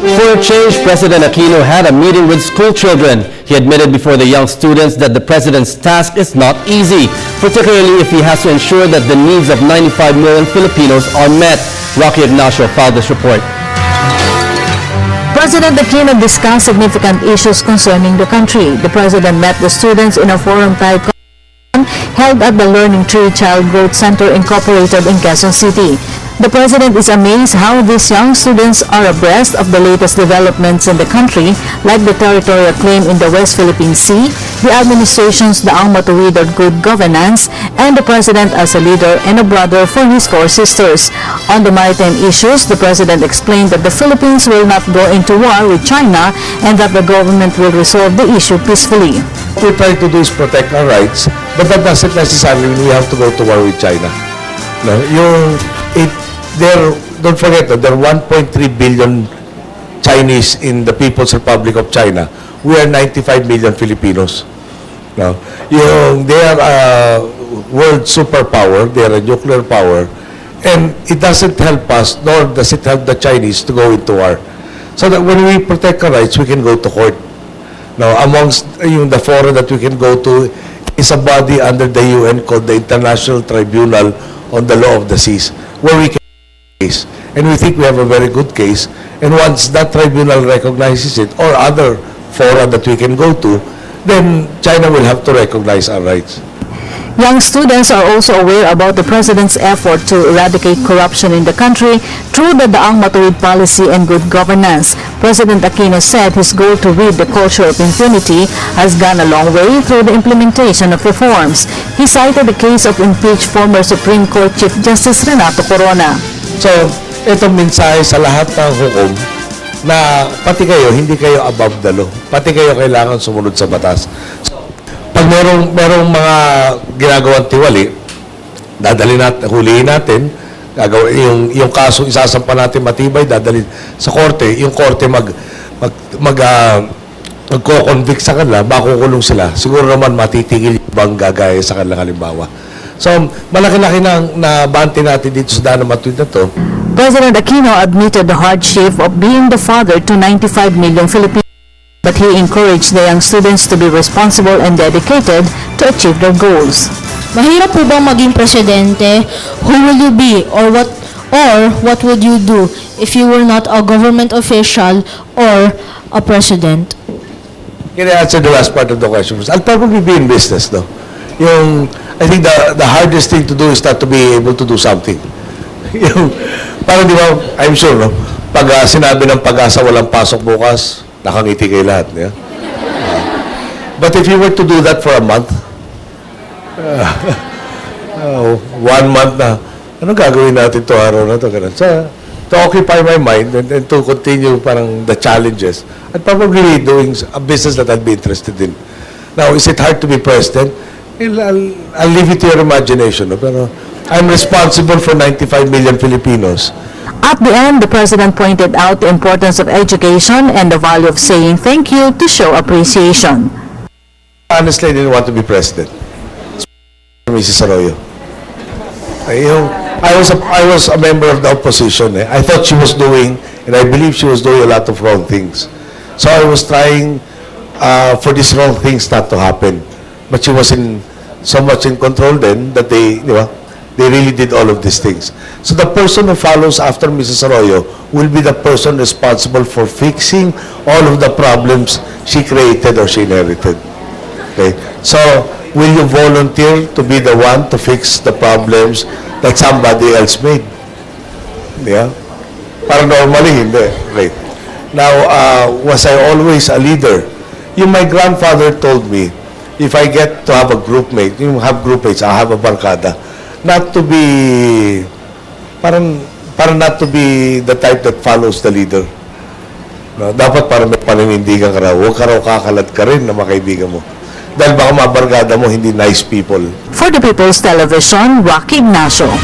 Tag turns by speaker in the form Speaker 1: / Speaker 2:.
Speaker 1: For a change, President Aquino had a meeting with school children. He admitted before the young students that the president's task is not easy, particularly if he has to ensure that the needs of 95 million Filipinos are met. Rocky Ignacio filed this report.
Speaker 2: President Aquino discussed significant issues concerning the country. The president met the students in a forum-type held at the Learning Tree Child Growth Center Incorporated in Quezon City. The president is amazed how these young students are abreast of the latest developments in the country, like the territorial claim in the West Philippine Sea, the administration's daang matuwid of good governance, and the president as a leader and a brother for his four sisters. On the maritime issues, the president explained that the Philippines will not go into war with China and that the government will resolve the issue peacefully.
Speaker 3: What we try to do is protect our rights, but that doesn't necessarily mean we have to go to war with China. No, don't forget that there are 1.3 billion Chinese in the People's Republic of China. We are 95 million Filipinos. No, they are a world superpower. They are a nuclear power, and it doesn't help us, nor does it help the Chinese to go into war. So that when we protect our rights, we can go to court. Now, amongst the forum that we can go to is a body under the UN called the International Tribunal on the Law of the Seas, where we can case. And we think we have a very good case. And once that tribunal recognizes it, or other fora that we can go to, then China will have to recognize our rights.
Speaker 2: Young students are also aware about the president's effort to eradicate corruption in the country through the daang matuwid policy and good governance. President Aquino said his goal to rid the culture of impunity has gone a long way through the implementation of reforms. He cited the case of impeached former Supreme Court Chief Justice Renato Corona.
Speaker 3: So, itong mensahe sa lahat ng hukom na pati kayo, hindi kayo above the law. Pati kayo kailangan sumunod sa batas. Pag merong mga ginagawang tiwali, dadalhin natin, hulihin natin, yung kaso isasampa natin matibay, dadalhin sa korte, yung korte magko-convict sa kanila, makukulong sila. Siguro naman matitigil yung bang gagaya sa kanilang halimbawa. So, malaki-laki na bante natin dito sa daang matuwid na to.
Speaker 2: President Aquino admitted the hardship of being the father to 95 million Filipinos. But he encouraged the young students to be responsible and dedicated to achieve their goals.
Speaker 4: Mahirap po bang maging presidente? Who will you be or what would you do if you were not a government official or a president?
Speaker 3: Can I answer the last part of the question? I'll probably be in business, though. I think the hardest thing to do is not to be able to do something. Parang di ba, I'm sure, no? Pag sinabi ng Pag-asa walang pasok bukas, nakangiti kayo lahat. Yeah? But if you were to do that for a month, 1 month na, anong gagawin natin to araw na to? So, to occupy my mind and to continue parang the challenges, I'd probably be doing a business that I'd be interested in. Now, is it hard to be president? I'll leave it to your imagination. No? Pero I'm responsible for 95 million Filipinos.
Speaker 2: At the end, the president pointed out the importance of education and the value of saying thank you to show appreciation.
Speaker 3: Honestly, I didn't want to be president. Mrs. Arroyo. I was a member of the opposition. I thought she was doing, and I believe she was doing a lot of wrong things. So I was trying for these wrong things not to happen. But she was so much in control then that they really did all of these things. So the person who follows after Mrs. Arroyo will be the person responsible for fixing all of the problems she created or she inherited. Okay? So, will you volunteer to be the one to fix the problems that somebody else made? Yeah? Parang normally, hindi. Okay. Now, was I always a leader? My grandfather told me, if I get to have a group mate, have group mates, I have a barkada, not to be, parang not to be the type that follows the leader. No, dapat parang may paninindigan ka raw. Huwag ka raw kakalat ka rin na makaibigan mo. Dahil baka mabarkada mo, hindi nice people.
Speaker 2: For the People's Television, Rocky Ignacio.